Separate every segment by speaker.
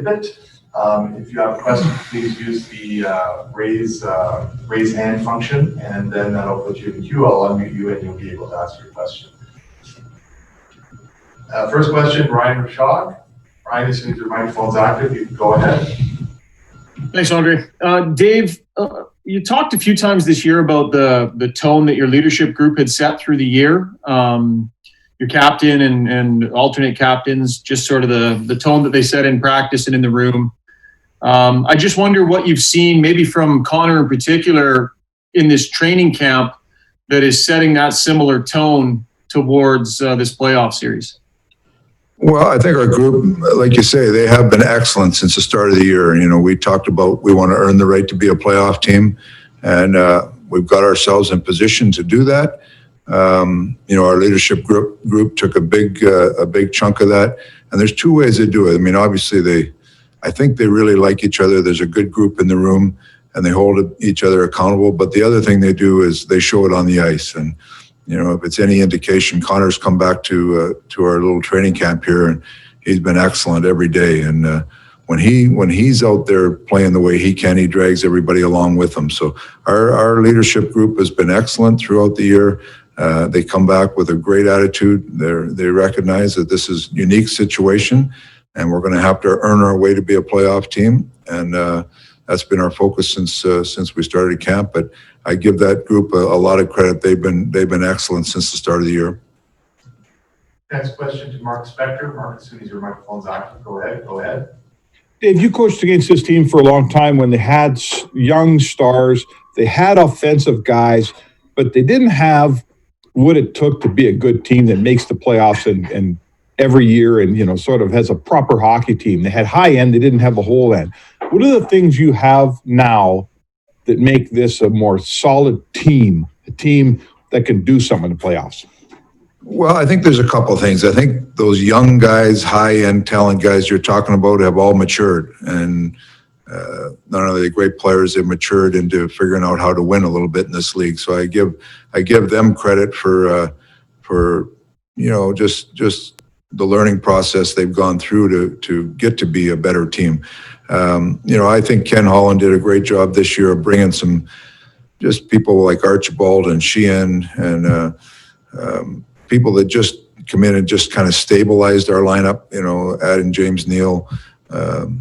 Speaker 1: Tippett. If you have a question, please use the raise hand function, and then that'll put you in the queue. I'll unmute you, and you'll be able to ask your question. First question, Ryan Rashog. Ryan, as soon as your microphone's active, you can go ahead.
Speaker 2: Thanks, Andre. Dave, you talked a few times this year about the tone that your leadership group had set through the year. Your captain and alternate captains, just sort of the tone that they set in practice and in the room. I just wonder what you've seen, maybe from Connor in particular, in this training camp that is setting that similar tone towards this playoff series.
Speaker 3: Well, I think our group, like you say, they have been excellent since the start of the year. You know, we talked about we want to earn the right to be a playoff team, and we've got ourselves in position to do that. You know, our leadership group took a big chunk of that, and there's two ways they do it. I mean, obviously I think they really like each other. There's a good group in the room, and they hold each other accountable. But the other thing they do is they show it on the ice. And you know, if it's any indication, Connor's come back to our little training camp here, and he's been excellent every day. And when he's out there playing the way he can, he drags everybody along with him. So our leadership group has been excellent throughout the year. They come back with a great attitude. They recognize that this is a unique situation, and we're going to have to earn our way to be a playoff team. And that's been our focus since we started camp. But I give that group a lot of credit. They've been excellent since the start of the year.
Speaker 1: Next question to Mark Spector. Mark, as soon as your microphone's active, go ahead.
Speaker 4: Dave, you coached against this team for a long time when they had young stars, they had offensive guys, but they didn't have what it took to be a good team that makes the playoffs and every year, and you know, sort of has a proper hockey team. They had high end, they didn't have the whole end. What are the things you have now that make this a more solid team, a team that can do something in the playoffs?
Speaker 3: Well, I think there's a couple of things. I think those young guys, high-end talent guys you're talking about have all matured. And not only are they great players, they've matured into figuring out how to win a little bit in this league. So I give them credit for you know, just the learning process they've gone through to get to be a better team. You know, I think Ken Holland did a great job this year of bringing some just people like Archibald and Sheehan and people that just come in and just kind of stabilized our lineup. You know, adding James Neal,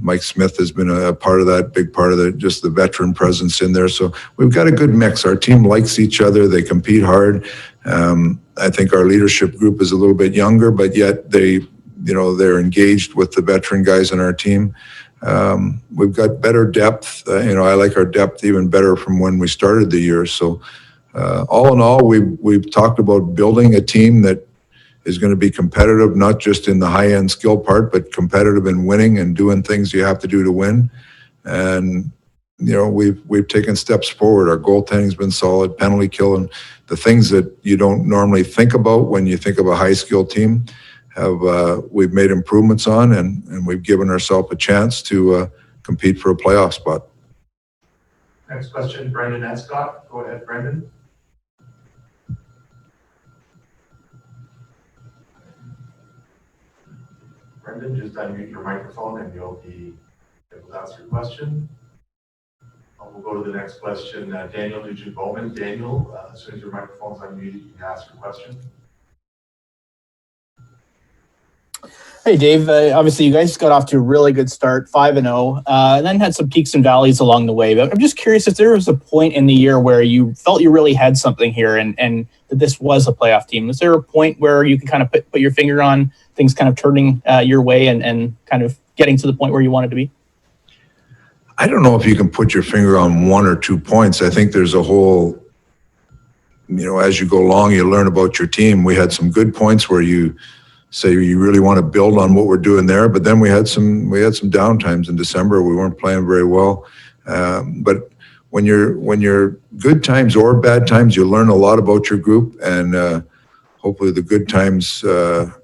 Speaker 3: Mike Smith has been a part of that, big part of just the veteran presence in there. So we've got a good mix. Our team likes each other. They compete hard. I think our leadership group is a little bit younger, but yet they're engaged with the veteran guys on our team. We've got better depth. You know, I like our depth even better from when we started the year. So all in all, we've talked about building a team that is going to be competitive, not just in the high-end skill part, but competitive in winning and doing things you have to do to win. And you know, we've taken steps forward. Our goaltending's been solid, penalty kill, and the things that you don't normally think about when you think of a high-skilled team we've made improvements on, and we've given ourselves a chance to compete for a playoff spot.
Speaker 1: Next question, Brendan Escott. Go ahead, Brendan. Brendan, just unmute your microphone and you'll be able to ask your question. We'll go to the next question. Daniel Nugent-Bowman. Daniel, as soon as your microphone's unmuted, you can ask your question.
Speaker 5: Hey, Dave. Obviously, you guys got off to a really good start, 5-0, and then had some peaks and valleys along the way. But I'm just curious if there was a point in the year where you felt you really had something here and that this was a playoff team. Was there a point where you can kind of put your finger on things kind of turning your way and kind of getting to the point where you wanted to be?
Speaker 3: I don't know if you can put your finger on 1 or 2 points. I think there's a whole, you know, as you go along, you learn about your team. We had some good points where you say you really want to build on what we're doing there, but then we had some down times in December. We weren't playing very well. But when you're good times or bad times, you learn a lot about your group, and hopefully the good times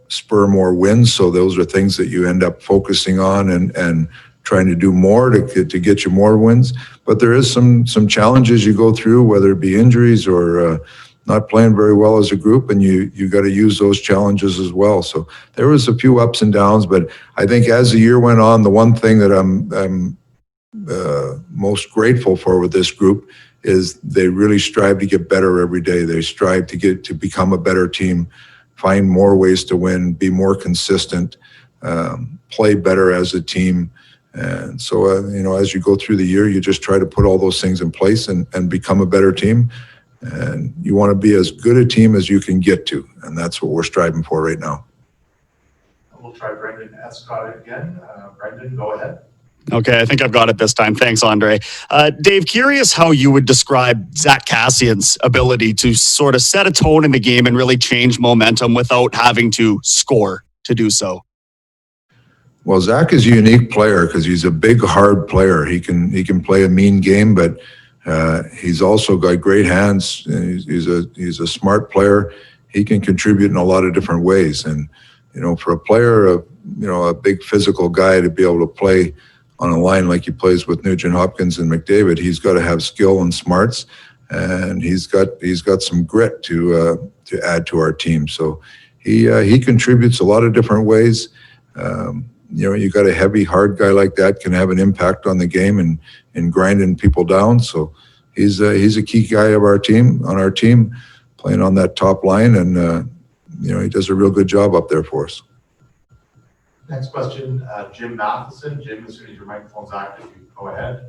Speaker 3: spur more wins. So those are things that you end up focusing on and trying to do more to get you more wins. But there is some challenges you go through, whether it be injuries or not playing very well as a group, and you got to use those challenges as well. So there was a few ups and downs, but I think as the year went on, the one thing that I'm most grateful for with this group is they really strive to get better every day. They strive to become a better team, find more ways to win, be more consistent, play better as a team. And so, as you go through the year, you just try to put all those things in place and become a better team. And you want to be as good a team as you can get to. And that's what we're striving for right now.
Speaker 1: We'll try Brendan Escott again. Brendan, go ahead.
Speaker 6: Okay, I think I've got it this time. Thanks, Andre. Dave, curious how you would describe Zach Cassian's ability to sort of set a tone in the game and really change momentum without having to score to do so.
Speaker 3: Well, Zach is a unique player because he's a big, hard player. He can play a mean game, but he's also got great hands. He's a smart player. He can contribute in a lot of different ways. And for a player, a big physical guy to be able to play on a line like he plays with Nugent Hopkins and McDavid, he's got to have skill and smarts, and he's got some grit to add to our team. So he contributes a lot of different ways. You got a heavy, hard guy like that can have an impact on the game and grinding people down. So he's a key guy of our team, playing on that top line, and he does a real good job up there for us.
Speaker 1: Next question, Jim Matheson. Jim, as soon as your microphone's active, you go ahead.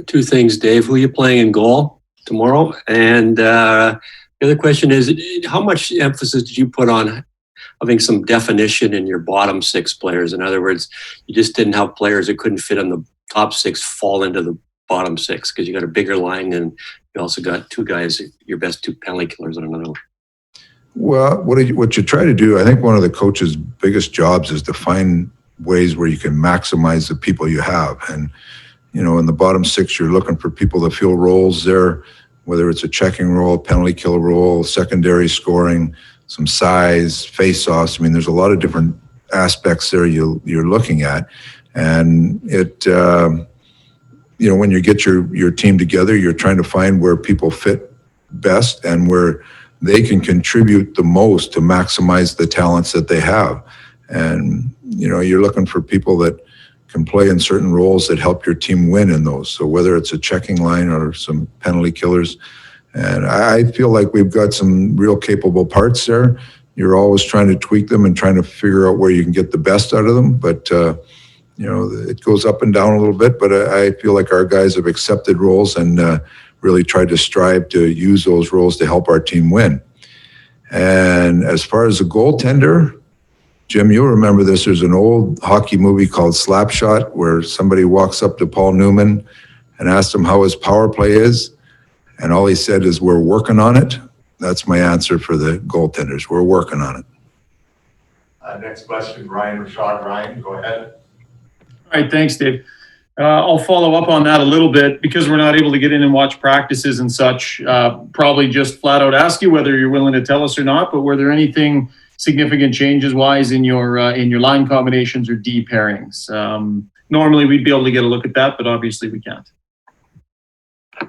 Speaker 7: Two things, Dave. Who are you playing in goal tomorrow? And the other question is, how much emphasis did you put on having some definition in your bottom six players? In other words, you just didn't have players that couldn't fit in the top six fall into the bottom six because you got a bigger line, and you also got two guys, your best two penalty killers on another one.
Speaker 3: Well, what you try to do, I think one of the coach's biggest jobs is to find ways where you can maximize the people you have. And, in the bottom six, you're looking for people that fill roles there, whether it's a checking role, penalty kill role, secondary scoring, some size, face-offs. I mean, there's a lot of different aspects there you're looking at. And when you get your team together, you're trying to find where people fit best and where they can contribute the most to maximize the talents that they have. And, you're looking for people that can play in certain roles that help your team win in those. So whether it's a checking line or some penalty killers, and I feel like we've got some real capable parts there. You're always trying to tweak them and trying to figure out where you can get the best out of them. But, it goes up and down a little bit, but I feel like our guys have accepted roles and really tried to strive to use those roles to help our team win. And as far as the goaltender, Jim, you'll remember this. There's an old hockey movie called Slapshot where somebody walks up to Paul Newman and asks him how his power play is. And all he said is, "We're working on it." That's my answer for the goaltenders. We're working on it.
Speaker 1: Next question, Ryan Rashad. Ryan, go ahead.
Speaker 2: All right, thanks, Dave. I'll follow up on that a little bit because we're not able to get in and watch practices and such. Probably just flat out ask you whether you're willing to tell us or not. But were there anything significant changes wise in your line combinations or D pairings? Normally we'd be able to get a look at that, but obviously we can't.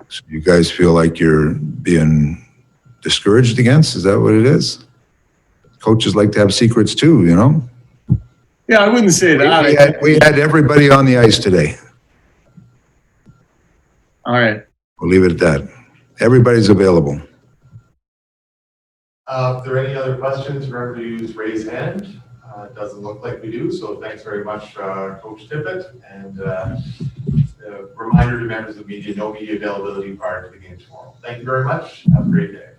Speaker 3: So you guys feel like you're being discouraged against? Is that what it is? Coaches like to have secrets too,
Speaker 2: Yeah, I wouldn't say that.
Speaker 3: We had everybody on the ice today.
Speaker 2: All right.
Speaker 3: We'll leave it at that. Everybody's available.
Speaker 1: If there are any other questions, remember to use raise hand. It doesn't look like we do, so thanks very much, Coach Tippett. And reminder to members of the media, no media availability prior to the game tomorrow. Thank you very much. Have a great day.